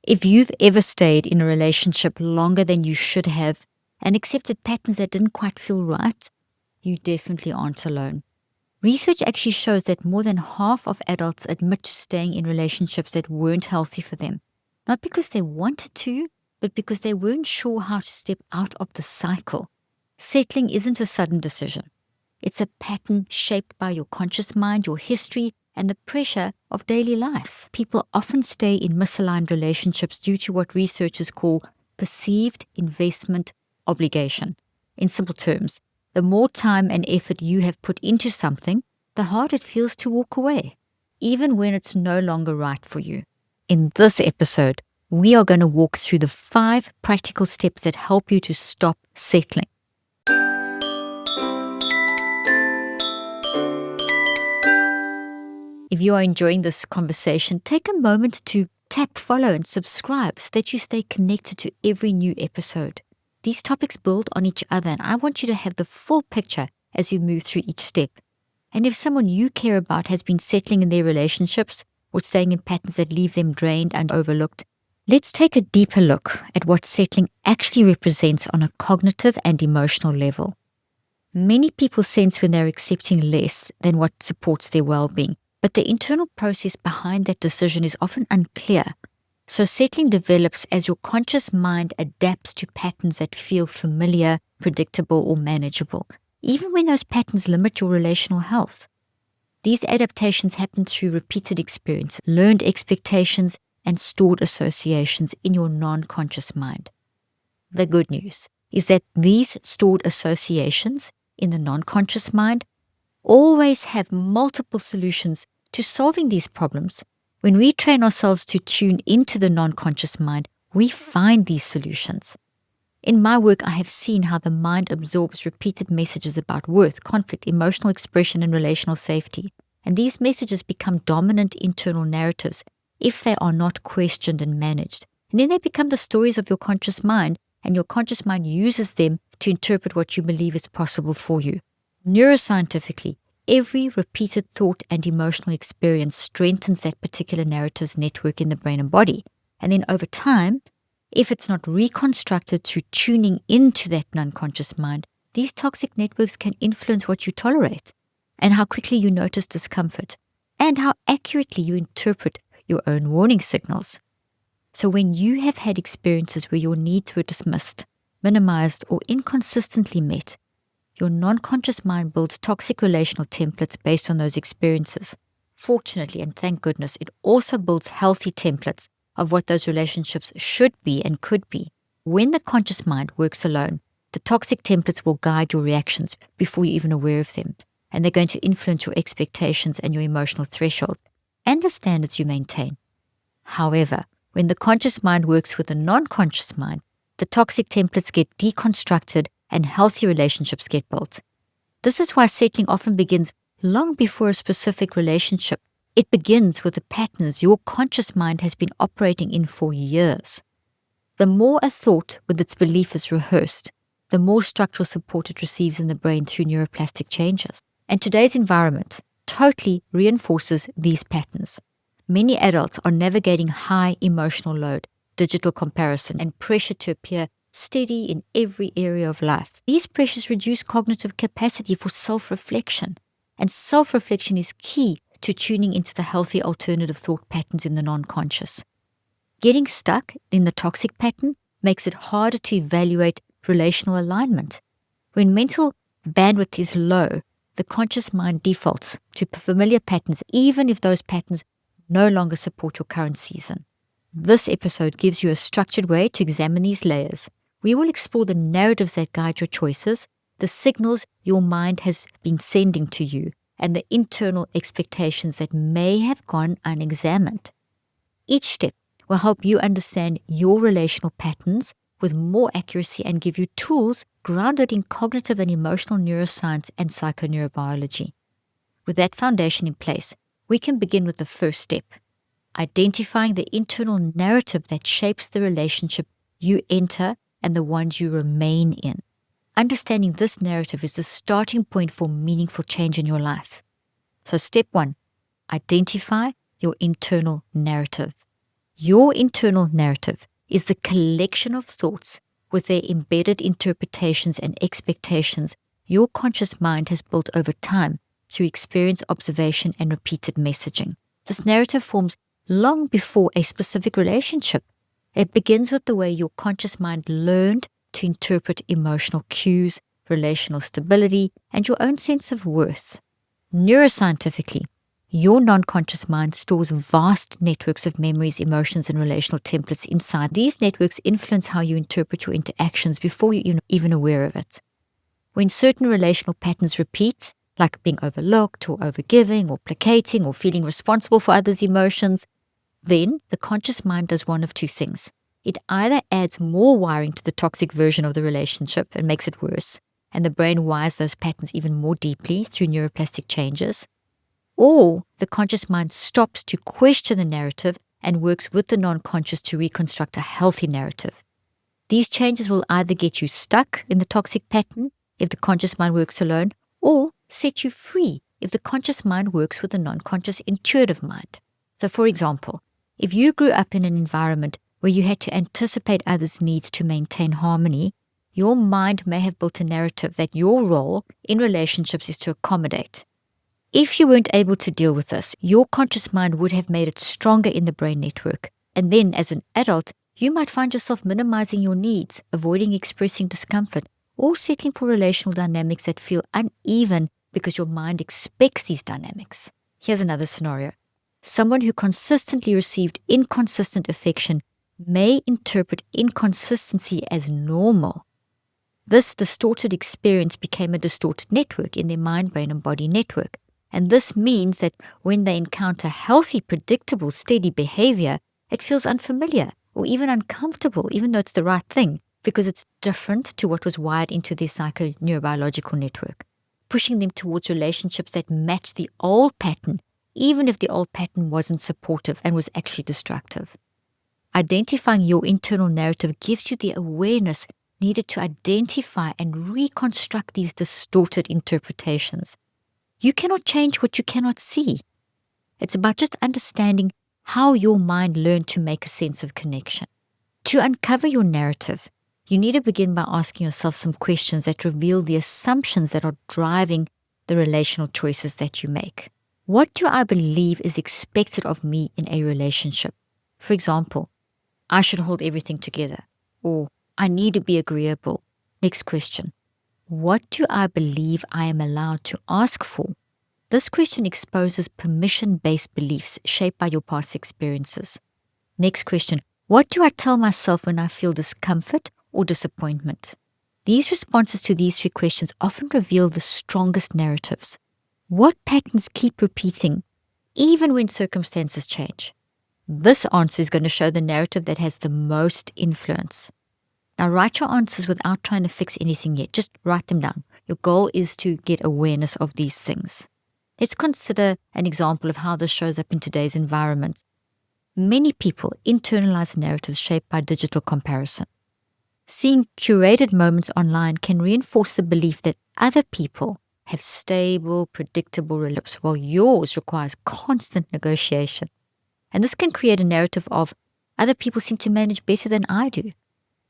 If you've ever stayed in a relationship longer than you should have and accepted patterns that didn't quite feel right, you definitely aren't alone. Research actually shows that more than half of adults admit to staying in relationships that weren't healthy for them. Not because they wanted to, but because they weren't sure how to step out of the cycle. Settling isn't a sudden decision. It's a pattern shaped by your conscious mind, your history, and the pressure of daily life. People often stay in misaligned relationships due to what researchers call perceived investment obligation. In simple terms, the more time and effort you have put into something, the harder it feels to walk away, even when it's no longer right for you. In this episode, we are going to walk through the 5 practical steps that help you to stop settling. If you are enjoying this conversation, take a moment to tap follow and subscribe so that you stay connected to every new episode. These topics build on each other, and I want you to have the full picture as you move through each step. And if someone you care about has been settling in their relationships or staying in patterns that leave them drained and overlooked, let's take a deeper look at what settling actually represents on a cognitive and emotional level. Many people sense when they're accepting less than what supports their well-being, but the internal process behind that decision is often unclear. So settling develops as your conscious mind adapts to patterns that feel familiar, predictable, or manageable, even when those patterns limit your relational health. These adaptations happen through repeated experience, learned expectations, and stored associations in your non-conscious mind. The good news is that these stored associations in the non-conscious mind always have multiple solutions to solving these problems. When we train ourselves to tune into the non-conscious mind, we find these solutions. In my work, I have seen how the mind absorbs repeated messages about worth, conflict, emotional expression, and relational safety. And these messages become dominant internal narratives if they are not questioned and managed. And then they become the stories of your conscious mind, and your conscious mind uses them to interpret what you believe is possible for you. Neuroscientifically, every repeated thought and emotional experience strengthens that particular narrative's network in the brain and body. And then over time, if it's not reconstructed through tuning into that unconscious mind, these toxic networks can influence what you tolerate and how quickly you notice discomfort and how accurately you interpret your own warning signals. So when you have had experiences where your needs were dismissed, minimized, or inconsistently met, your non-conscious mind builds toxic relational templates based on those experiences. Fortunately, and thank goodness, it also builds healthy templates of what those relationships should be and could be. When the conscious mind works alone, the toxic templates will guide your reactions before you're even aware of them, and they're going to influence your expectations and your emotional thresholds and the standards you maintain. However, when the conscious mind works with the non-conscious mind, the toxic templates get deconstructed and healthy relationships get built. This is why settling often begins long before a specific relationship. It begins with the patterns your conscious mind has been operating in for years. The more a thought with its belief is rehearsed, the more structural support it receives in the brain through neuroplastic changes. And today's environment totally reinforces these patterns. Many adults are navigating high emotional load, digital comparison, and pressure to appear steady in every area of life. These pressures reduce cognitive capacity for self-reflection, and self-reflection is key to tuning into the healthy alternative thought patterns in the non-conscious. Getting stuck in the toxic pattern makes it harder to evaluate relational alignment. When mental bandwidth is low, the conscious mind defaults to familiar patterns, even if those patterns no longer support your current season. This episode gives you a structured way to examine these layers. We will explore the narratives that guide your choices, the signals your mind has been sending to you, and the internal expectations that may have gone unexamined. Each step will help you understand your relational patterns with more accuracy and give you tools grounded in cognitive and emotional neuroscience and psychoneurobiology. With that foundation in place, we can begin with the first step, identifying the internal narrative that shapes the relationship you enter and the ones you remain in. Understanding this narrative is the starting point for meaningful change in your life. So step 1, identify your internal narrative. Your internal narrative is the collection of thoughts with their embedded interpretations and expectations your conscious mind has built over time through experience, observation, and repeated messaging. This narrative forms long before a specific relationship. It begins with the way your conscious mind learned to interpret emotional cues, relational stability, and your own sense of worth. Neuroscientifically, your non-conscious mind stores vast networks of memories, emotions, and relational templates inside. These networks influence how you interpret your interactions before you're even aware of it. When certain relational patterns repeat, like being overlooked or overgiving or placating or feeling responsible for others' emotions, then the conscious mind does one of two things. It either adds more wiring to the toxic version of the relationship and makes it worse, and the brain wires those patterns even more deeply through neuroplastic changes, or the conscious mind stops to question the narrative and works with the non-conscious to reconstruct a healthy narrative. These changes will either get you stuck in the toxic pattern if the conscious mind works alone, or set you free if the conscious mind works with the non-conscious intuitive mind. So for example, if you grew up in an environment where you had to anticipate others' needs to maintain harmony, your mind may have built a narrative that your role in relationships is to accommodate. If you weren't able to deal with this, your conscious mind would have made it stronger in the brain network. And then as an adult, you might find yourself minimizing your needs, avoiding expressing discomfort, or settling for relational dynamics that feel uneven because your mind expects these dynamics. Here's another scenario. Someone who consistently received inconsistent affection may interpret inconsistency as normal. This distorted experience became a distorted network in their mind, brain, and body network. And this means that when they encounter healthy, predictable, steady behavior, it feels unfamiliar or even uncomfortable, even though it's the right thing, because it's different to what was wired into their psychoneurobiological network, pushing them towards relationships that match the old pattern, even if the old pattern wasn't supportive and was actually destructive. Identifying your internal narrative gives you the awareness needed to identify and reconstruct these distorted interpretations. You cannot change what you cannot see. It's about just understanding how your mind learned to make a sense of connection. To uncover your narrative, you need to begin by asking yourself some questions that reveal the assumptions that are driving the relational choices that you make. What do I believe is expected of me in a relationship? For example, I should hold everything together, or I need to be agreeable. Next question. What do I believe I am allowed to ask for? This question exposes permission-based beliefs shaped by your past experiences. Next question. What do I tell myself when I feel discomfort or disappointment? These responses to these three questions often reveal the strongest narratives. What patterns keep repeating, even when circumstances change? This answer is going to show the narrative that has the most influence. Now, write your answers without trying to fix anything yet. Just write them down. Your goal is to get awareness of these things. Let's consider an example of how this shows up in today's environment. Many people internalize narratives shaped by digital comparison. Seeing curated moments online can reinforce the belief that other people have stable, predictable relationships, while yours requires constant negotiation. And this can create a narrative of other people seem to manage better than I do.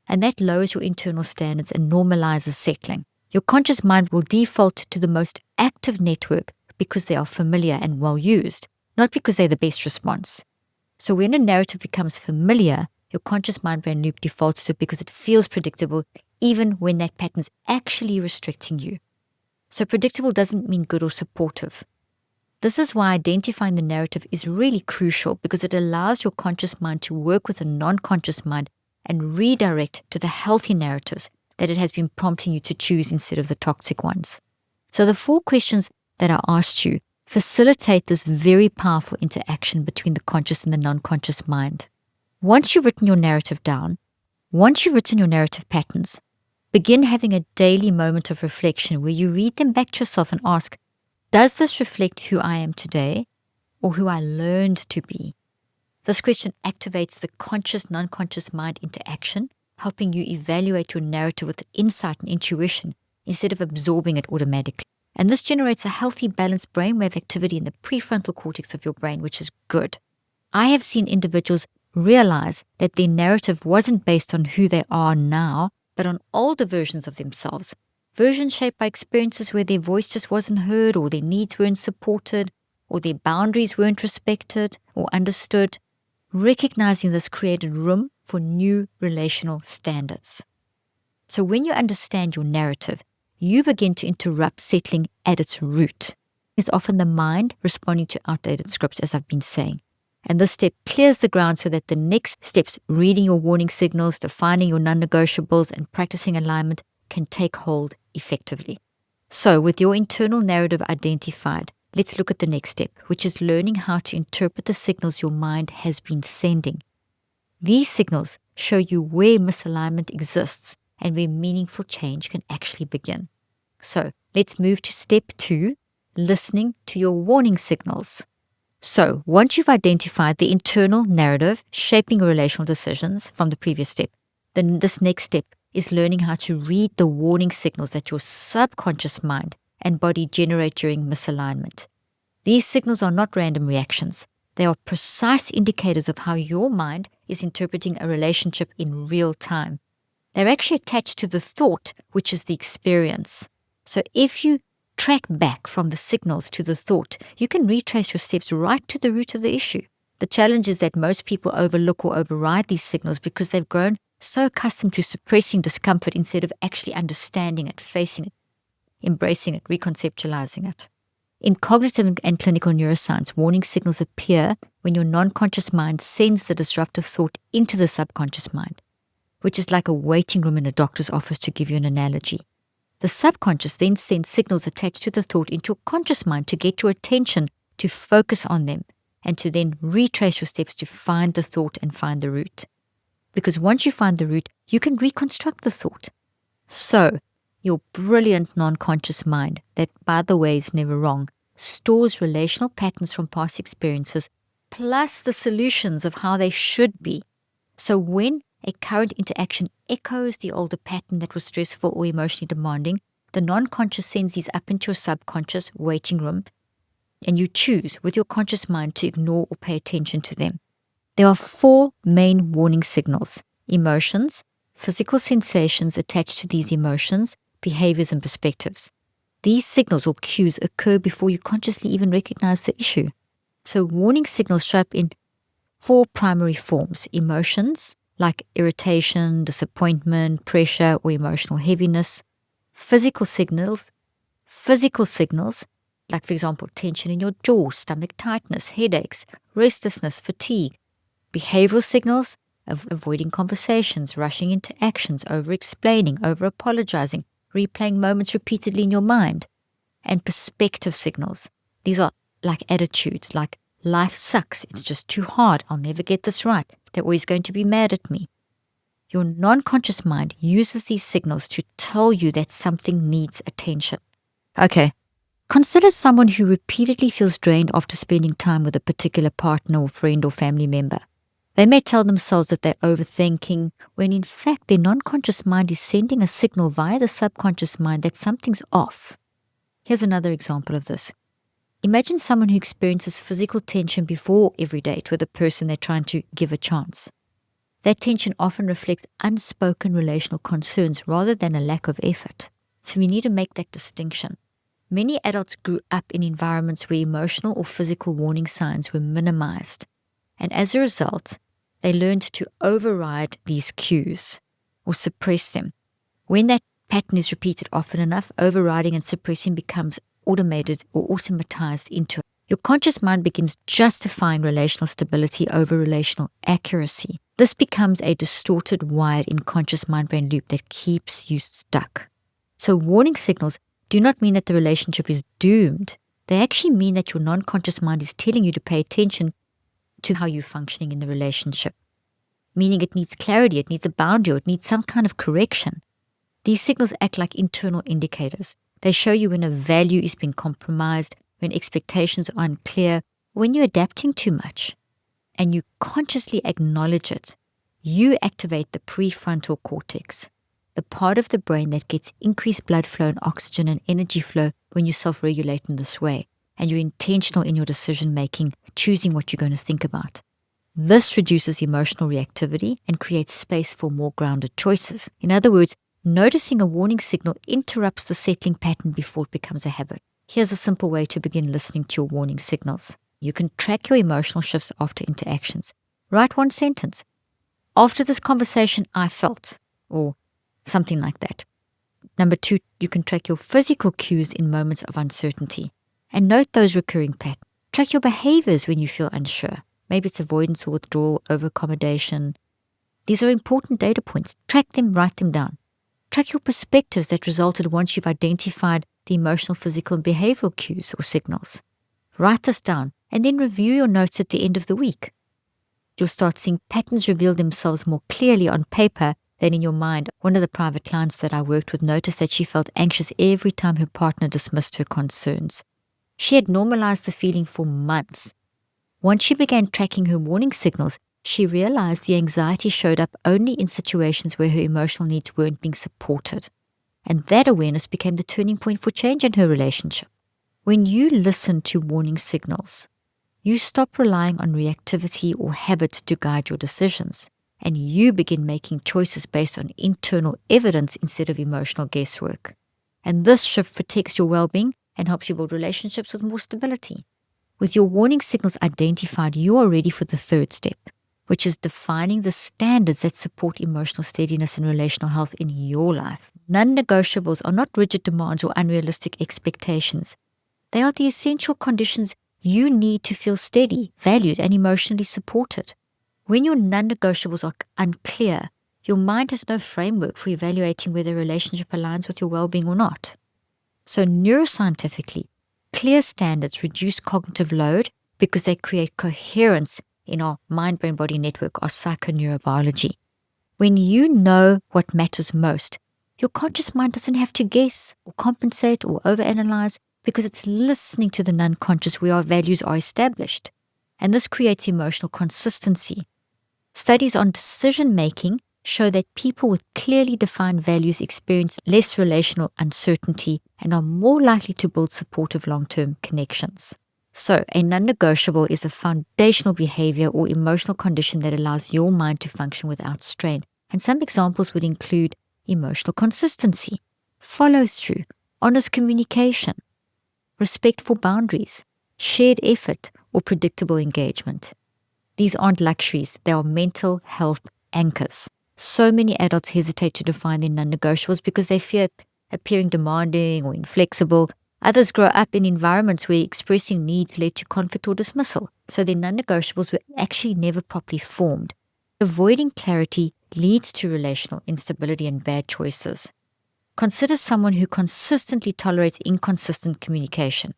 And that lowers your internal standards and normalizes settling. Your conscious mind will default to the most active network because they are familiar and well used, not because they're the best response. So when a narrative becomes familiar, your conscious mind-brain loop defaults to it because it feels predictable, even when that pattern is actually restricting you. So predictable doesn't mean good or supportive. This is why identifying the narrative is really crucial, because it allows your conscious mind to work with a non-conscious mind and redirect to the healthy narratives that it has been prompting you to choose instead of the toxic ones. So the 4 questions that I asked you facilitate this very powerful interaction between the conscious and the non-conscious mind. Once you've written your narrative down, once you've written your narrative patterns, begin having a daily moment of reflection where you read them back to yourself and ask, does this reflect who I am today or who I learned to be? This question activates the conscious, non-conscious mind interaction, helping you evaluate your narrative with insight and intuition instead of absorbing it automatically. And this generates a healthy, balanced brainwave activity in the prefrontal cortex of your brain, which is good. I have seen individuals realize that their narrative wasn't based on who they are now, but on older versions of themselves, versions shaped by experiences where their voice just wasn't heard, or their needs weren't supported, or their boundaries weren't respected or understood. Recognizing this created room for new relational standards. So when you understand your narrative, you begin to interrupt settling at its root. It's often the mind responding to outdated scripts, as I've been saying. And this step clears the ground so that the next steps, reading your warning signals, defining your non-negotiables, and practicing alignment, can take hold effectively. So with your internal narrative identified, let's look at the next step, which is learning how to interpret the signals your mind has been sending. These signals show you where misalignment exists and where meaningful change can actually begin. So let's move to step 2, listening to your warning signals. So once you've identified the internal narrative shaping your relational decisions from the previous step, then this next step is learning how to read the warning signals that your subconscious mind and body generate during misalignment. These signals are not random reactions. They are precise indicators of how your mind is interpreting a relationship in real time. They're actually attached to the thought, which is the experience. So if you track back from the signals to the thought, you can retrace your steps right to the root of the issue. The challenge is that most people overlook or override these signals because they've grown so accustomed to suppressing discomfort instead of actually understanding it, facing it, embracing it, reconceptualizing it. In cognitive and clinical neuroscience, warning signals appear when your non-conscious mind sends the disruptive thought into the subconscious mind, which is like a waiting room in a doctor's office, to give you an analogy. The subconscious then sends signals attached to the thought into your conscious mind to get your attention to focus on them and to then retrace your steps to find the thought and find the root. Because once you find the root, you can reconstruct the thought. So, your brilliant non-conscious mind, that by the way is never wrong, stores relational patterns from past experiences plus the solutions of how they should be. So when a current interaction echoes the older pattern that was stressful or emotionally demanding, the non-conscious sends these up into your subconscious waiting room, and you choose with your conscious mind to ignore or pay attention to them. There are 4 main warning signals: emotions, physical sensations attached to these emotions, behaviors, and perspectives. These signals or cues occur before you consciously even recognize the issue. So warning signals show up in 4 primary forms: emotions, like irritation, disappointment, pressure, or emotional heaviness; physical signals, like, for example, tension in your jaw, stomach tightness, headaches, restlessness, fatigue; behavioral signals, avoiding conversations, rushing into actions, over-explaining, over-apologizing, replaying moments repeatedly in your mind; and perspective signals. These are like attitudes, like life sucks, it's just too hard, I'll never get this right, they're always going to be mad at me. Your non-conscious mind uses these signals to tell you that something needs attention. Okay, consider someone who repeatedly feels drained after spending time with a particular partner or friend or family member. They may tell themselves that they're overthinking, when in fact their non-conscious mind is sending a signal via the subconscious mind that something's off. Here's another example of this. Imagine someone who experiences physical tension before every date with a person they're trying to give a chance. That tension often reflects unspoken relational concerns rather than a lack of effort. So we need to make that distinction. Many adults grew up in environments where emotional or physical warning signs were minimized. And as a result, they learned to override these cues or suppress them. When that pattern is repeated often enough, overriding and suppressing becomes automated or automatized into it. Your conscious mind begins justifying relational stability over relational accuracy. This becomes a distorted, wired, unconscious mind-brain loop that keeps you stuck. So warning signals do not mean that the relationship is doomed. They actually mean that your non-conscious mind is telling you to pay attention to how you're functioning in the relationship. Meaning it needs clarity, it needs a boundary, or it needs some kind of correction. These signals act like internal indicators. They show you when a value is being compromised, when expectations are unclear, when you're adapting too much. And you consciously acknowledge it. You activate the prefrontal cortex, the part of the brain that gets increased blood flow and oxygen and energy flow when you self-regulate in this way. And you're intentional in your decision-making, choosing what you're going to think about. This reduces emotional reactivity and creates space for more grounded choices. In other words, noticing a warning signal interrupts the settling pattern before it becomes a habit. Here's a simple way to begin listening to your warning signals. You can track your emotional shifts after interactions. Write one sentence. After this conversation, I felt, or something like that. Number 2, you can track your physical cues in moments of uncertainty and note those recurring patterns. Track your behaviors when you feel unsure. Maybe it's avoidance or withdrawal, over-accommodation. These are important data points. Track them, write them down. Track your perspectives that resulted once you've identified the emotional, physical, and behavioral cues or signals. Write this down and then review your notes at the end of the week. You'll start seeing patterns reveal themselves more clearly on paper than in your mind. One of the private clients that I worked with noticed that she felt anxious every time her partner dismissed her concerns. She had normalized the feeling for months. Once she began tracking her warning signals, she realized the anxiety showed up only in situations where her emotional needs weren't being supported. And that awareness became the turning point for change in her relationship. When you listen to warning signals, you stop relying on reactivity or habit to guide your decisions, and you begin making choices based on internal evidence instead of emotional guesswork. And this shift protects your well-being and helps you build relationships with more stability. With your warning signals identified, you are ready for the third step, which is defining the standards that support emotional steadiness and relational health in your life. Non-negotiables are not rigid demands or unrealistic expectations. They are the essential conditions you need to feel steady, valued, and emotionally supported. When your non-negotiables are unclear, your mind has no framework for evaluating whether a relationship aligns with your well-being or not. So neuroscientifically, clear standards reduce cognitive load because they create coherence in our mind-brain-body network, our psychoneurobiology. When you know what matters most, your conscious mind doesn't have to guess or compensate or overanalyze because it's listening to the non-conscious where our values are established. And this creates emotional consistency. Studies on decision-making show that people with clearly defined values experience less relational uncertainty and are more likely to build supportive long-term connections. So, a non-negotiable is a foundational behavior or emotional condition that allows your mind to function without strain. And some examples would include emotional consistency, follow-through, honest communication, respect for boundaries, shared effort, or predictable engagement. These aren't luxuries, they are mental health anchors. So many adults hesitate to define their non-negotiables because they fear appearing demanding or inflexible. Others grow up in environments where expressing needs led to conflict or dismissal, so their non-negotiables were actually never properly formed. Avoiding clarity leads to relational instability and bad choices. Consider someone who consistently tolerates inconsistent communication.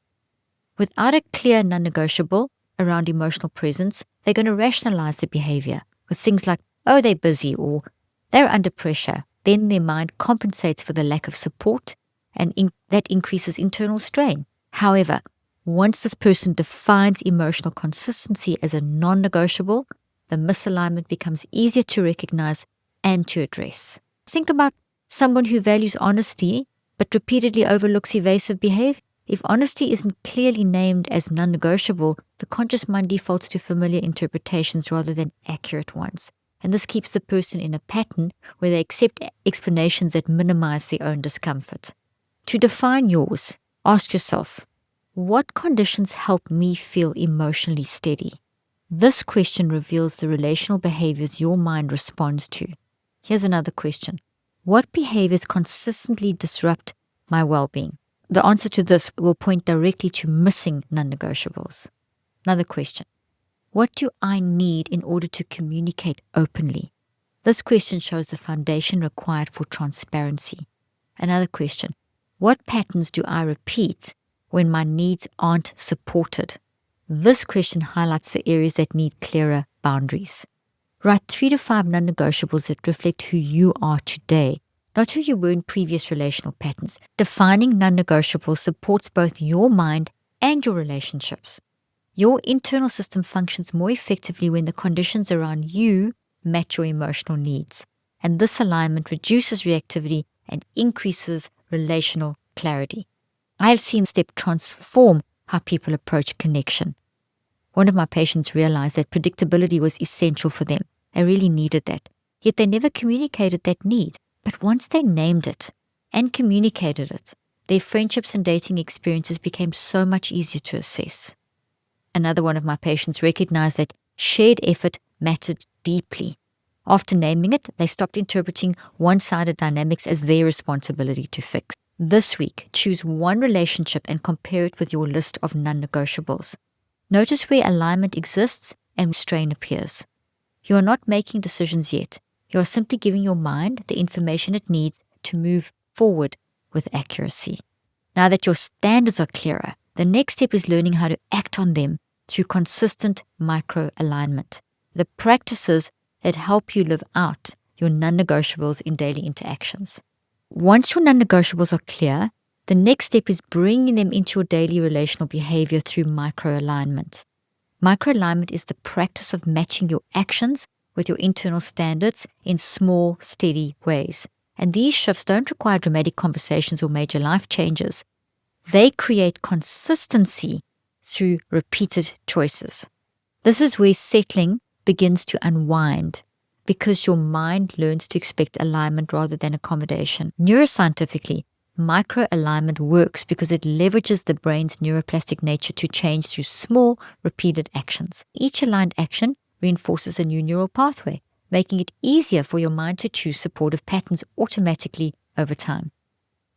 Without a clear non-negotiable around emotional presence, they're going to rationalize their behavior with things like, oh, they're busy or they're under pressure. Then their mind compensates for the lack of support and that increases internal strain. However, once this person defines emotional consistency as a non-negotiable, the misalignment becomes easier to recognize and to address. Think about someone who values honesty but repeatedly overlooks evasive behavior. If honesty isn't clearly named as non-negotiable, the conscious mind defaults to familiar interpretations rather than accurate ones. And this keeps the person in a pattern where they accept explanations that minimize their own discomfort. To define yours, ask yourself, what conditions help me feel emotionally steady? This question reveals the relational behaviors your mind responds to. Here's another question. What behaviors consistently disrupt my well-being? The answer to this will point directly to missing non-negotiables. Another question. What do I need in order to communicate openly? This question shows the foundation required for transparency. Another question. What patterns do I repeat when my needs aren't supported? This question highlights the areas that need clearer boundaries. Write 3 to 5 non-negotiables that reflect who you are today, not who you were in previous relational patterns. Defining non-negotiables supports both your mind and your relationships. Your internal system functions more effectively when the conditions around you match your emotional needs. And this alignment reduces reactivity and increases relational clarity. I have seen this step transform how people approach connection. One of my patients realized that predictability was essential for them. They really needed that. Yet they never communicated that need. But once they named it and communicated it, their friendships and dating experiences became so much easier to assess. Another one of my patients recognized that shared effort mattered deeply. After naming it, they stopped interpreting one-sided dynamics as their responsibility to fix. This week, choose one relationship and compare it with your list of non-negotiables. Notice where alignment exists and strain appears. You are not making decisions yet. You are simply giving your mind the information it needs to move forward with accuracy. Now that your standards are clearer, the next step is learning how to act on them through consistent micro-alignment. The practices that help you live out your non-negotiables in daily interactions. Once your non-negotiables are clear, the next step is bringing them into your daily relational behavior through micro-alignment. Micro-alignment is the practice of matching your actions with your internal standards in small, steady ways. And these shifts don't require dramatic conversations or major life changes. They create consistency through repeated choices. This is where settling begins to unwind because your mind learns to expect alignment rather than accommodation. Neuroscientifically, micro-alignment works because it leverages the brain's neuroplastic nature to change through small, repeated actions. Each aligned action reinforces a new neural pathway, making it easier for your mind to choose supportive patterns automatically over time.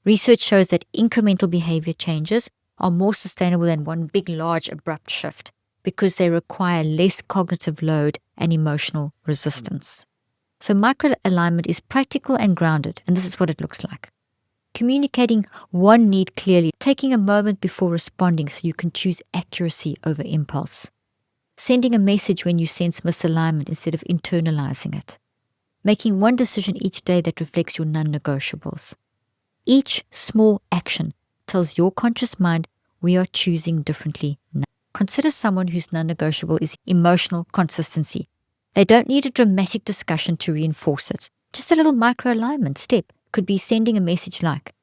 Research shows that incremental behavior changes are more sustainable than one big, large, abrupt shift because they require less cognitive load and emotional resistance. So micro-alignment is practical and grounded, and this is what it looks like. Communicating one need clearly, taking a moment before responding so you can choose accuracy over impulse. Sending a message when you sense misalignment instead of internalizing it. Making one decision each day that reflects your non-negotiables. Each small action tells your conscious mind we are choosing differently now. Consider someone whose non-negotiable is emotional consistency. They don't need a dramatic discussion to reinforce it. Just a little micro-alignment step could be sending a message like,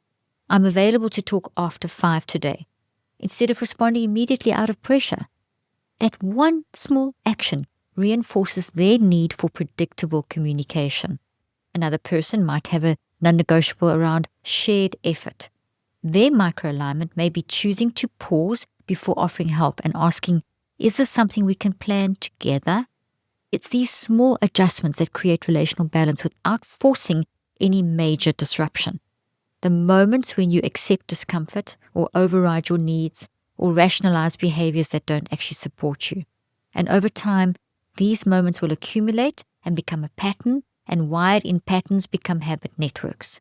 I'm available to talk after 5 today, instead of responding immediately out of pressure. That one small action reinforces their need for predictable communication. Another person might have a non-negotiable around shared effort. Their micro-alignment may be choosing to pause before offering help and asking, is this something we can plan together? It's these small adjustments that create relational balance without forcing any major disruption. The moments when you accept discomfort or override your needs or rationalize behaviors that don't actually support you. And over time, these moments will accumulate and become a pattern, and wired-in patterns become habit networks.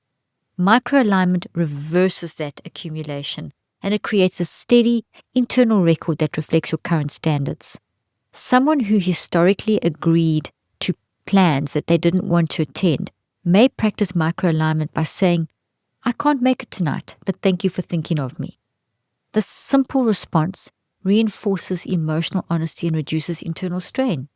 Microalignment reverses that accumulation, and it creates a steady internal record that reflects your current standards. Someone who historically agreed to plans that they didn't want to attend may practice microalignment by saying, I can't make it tonight, but thank you for thinking of me. This simple response reinforces emotional honesty and reduces internal strain.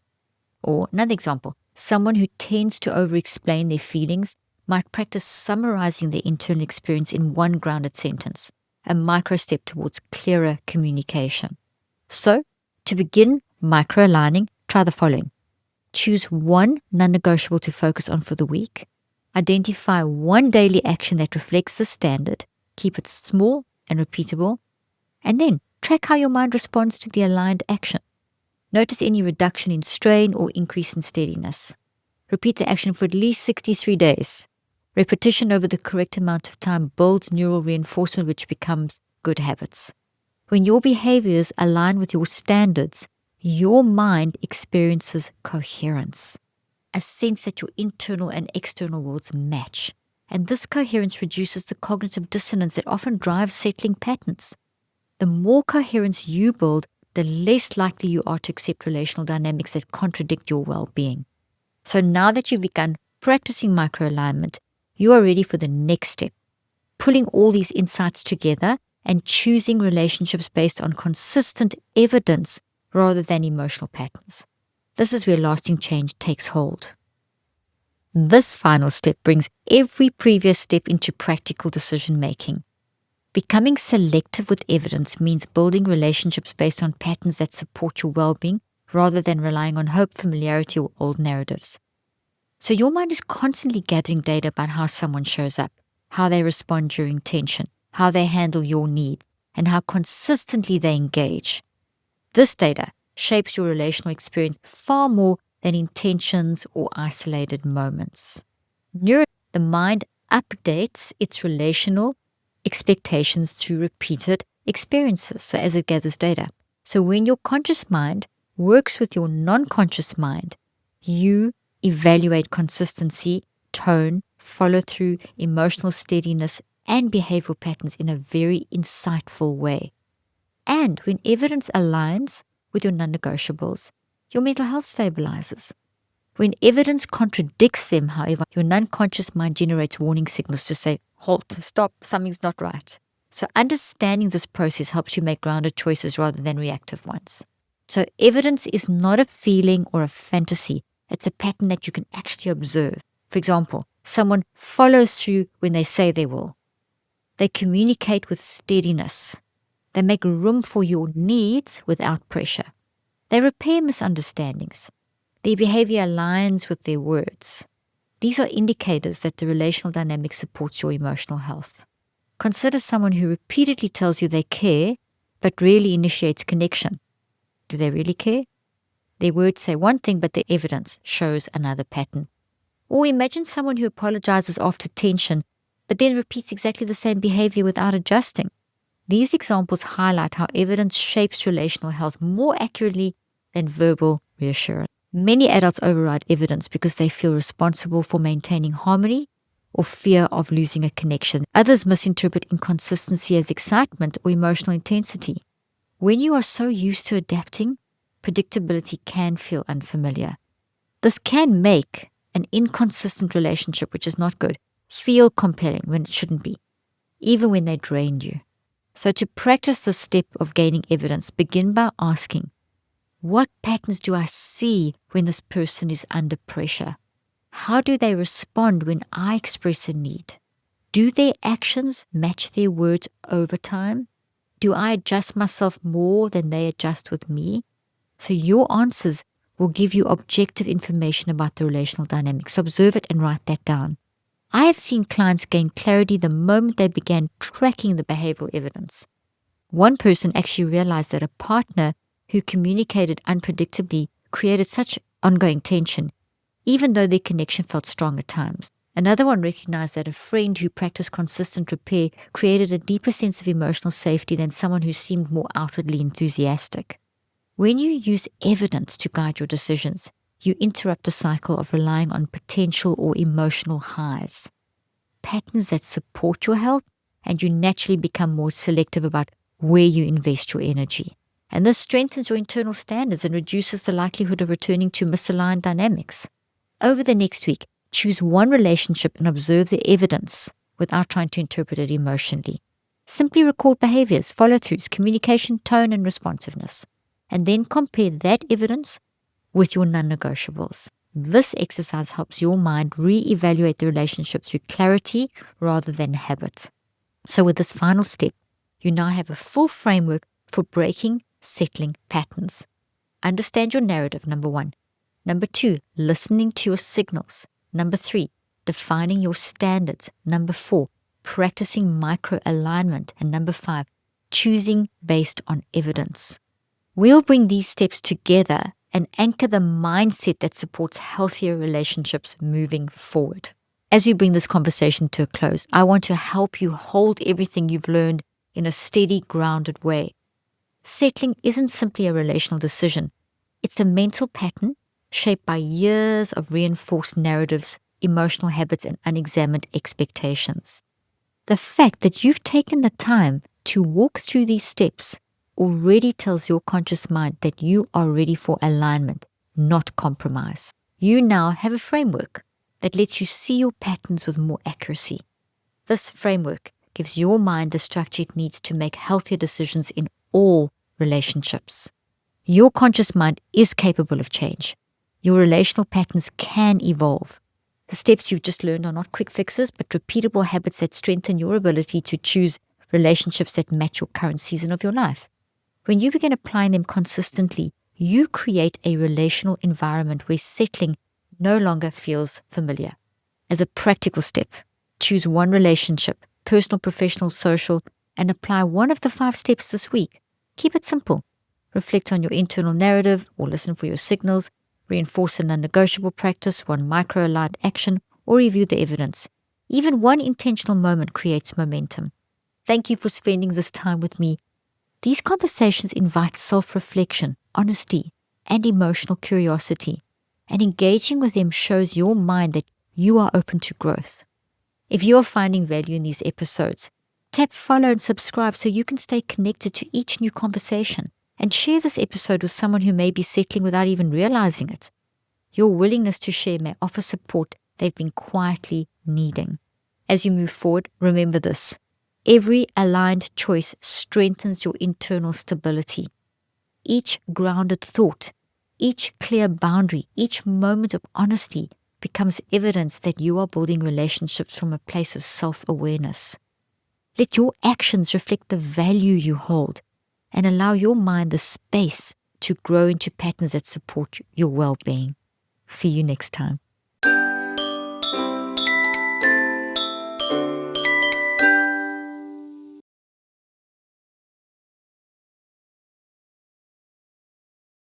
Or another example, someone who tends to over-explain their feelings might practice summarizing their internal experience in one grounded sentence, a micro step towards clearer communication. So, to begin micro-aligning, try the following. Choose one non-negotiable to focus on for the week. Identify one daily action that reflects the standard. Keep it small and repeatable. And then track how your mind responds to the aligned action. Notice any reduction in strain or increase in steadiness. Repeat the action for at least 63 days. Repetition over the correct amount of time builds neural reinforcement, which becomes good habits. When your behaviors align with your standards, your mind experiences coherence, a sense that your internal and external worlds match. And this coherence reduces the cognitive dissonance that often drives settling patterns. The more coherence you build, the less likely you are to accept relational dynamics that contradict your well-being. So now that you've begun practicing microalignment, you are ready for the next step, pulling all these insights together and choosing relationships based on consistent evidence rather than emotional patterns. This is where lasting change takes hold. This final step brings every previous step into practical decision-making. Becoming selective with evidence means building relationships based on patterns that support your well-being rather than relying on hope, familiarity, or old narratives. So your mind is constantly gathering data about how someone shows up, how they respond during tension, how they handle your needs, and how consistently they engage. This data shapes your relational experience far more than intentions or isolated moments. The mind updates its relational expectations through repeated experiences, so as it gathers data. So when your conscious mind works with your non-conscious mind, you evaluate consistency, tone, follow-through, emotional steadiness, and behavioral patterns in a very insightful way. And when evidence aligns with your non-negotiables, your mental health stabilizes. When evidence contradicts them, however, your non-conscious mind generates warning signals to say, halt, stop, something's not right. So understanding this process helps you make grounded choices rather than reactive ones. So evidence is not a feeling or a fantasy. It's a pattern that you can actually observe. For example, someone follows through when they say they will. They communicate with steadiness. They make room for your needs without pressure. They repair misunderstandings. Their behavior aligns with their words. These are indicators that the relational dynamic supports your emotional health. Consider someone who repeatedly tells you they care, but rarely initiates connection. Do they really care? Their words say one thing, but their evidence shows another pattern. Or imagine someone who apologizes after tension, but then repeats exactly the same behavior without adjusting. These examples highlight how evidence shapes relational health more accurately than verbal reassurance. Many adults override evidence because they feel responsible for maintaining harmony or fear of losing a connection. Others misinterpret inconsistency as excitement or emotional intensity. When you are so used to adapting, predictability can feel unfamiliar. This can make an inconsistent relationship, which is not good, feel compelling when it shouldn't be, even when they drain you. So to practice the step of gaining evidence, begin by asking, what patterns do I see when this person is under pressure? How do they respond when I express a need? Do their actions match their words over time? Do I adjust myself more than they adjust with me? So your answers will give you objective information about the relational dynamics. So observe it and write that down. I have seen clients gain clarity the moment they began tracking the behavioral evidence. One person actually realized that a partner who communicated unpredictably created such ongoing tension, even though their connection felt strong at times. Another one recognized that a friend who practiced consistent repair created a deeper sense of emotional safety than someone who seemed more outwardly enthusiastic. When you use evidence to guide your decisions, you interrupt the cycle of relying on potential or emotional highs, patterns that support your health, and you naturally become more selective about where you invest your energy. And this strengthens your internal standards and reduces the likelihood of returning to misaligned dynamics. Over the next week, choose one relationship and observe the evidence without trying to interpret it emotionally. Simply record behaviors, follow-throughs, communication, tone, and responsiveness, and then compare that evidence with your non-negotiables. This exercise helps your mind re-evaluate the relationship through clarity rather than habit. So with this final step, you now have a full framework for breaking settling patterns. Understand your narrative, number 1. Number 2, listening to your signals. Number 3, defining your standards. Number 4, practicing micro-alignment. And number 5, choosing based on evidence. We'll bring these steps together and anchor the mindset that supports healthier relationships moving forward. As we bring this conversation to a close, I want to help you hold everything you've learned in a steady, grounded way. Settling isn't simply a relational decision. It's a mental pattern shaped by years of reinforced narratives, emotional habits, and unexamined expectations. The fact that you've taken the time to walk through these steps already tells your conscious mind that you are ready for alignment, not compromise. You now have a framework that lets you see your patterns with more accuracy. This framework gives your mind the structure it needs to make healthier decisions in all relationships. Your conscious mind is capable of change. Your relational patterns can evolve. The steps you've just learned are not quick fixes, but repeatable habits that strengthen your ability to choose relationships that match your current season of your life. When you begin applying them consistently, you create a relational environment where settling no longer feels familiar. As a practical step, choose one relationship, personal, professional, social, and apply one of the 5 steps this week. Keep it simple. Reflect on your internal narrative or listen for your signals. Reinforce a non-negotiable practice, one micro-aligned action, or review the evidence. Even one intentional moment creates momentum. Thank you for spending this time with me. These conversations invite self-reflection, honesty, and emotional curiosity. And engaging with them shows your mind that you are open to growth. If you are finding value in these episodes, tap follow and subscribe so you can stay connected to each new conversation. And share this episode with someone who may be settling without even realizing it. Your willingness to share may offer support they've been quietly needing. As you move forward, remember this. Every aligned choice strengthens your internal stability. Each grounded thought, each clear boundary, each moment of honesty becomes evidence that you are building relationships from a place of self-awareness. Let your actions reflect the value you hold and allow your mind the space to grow into patterns that support your well-being. See you next time.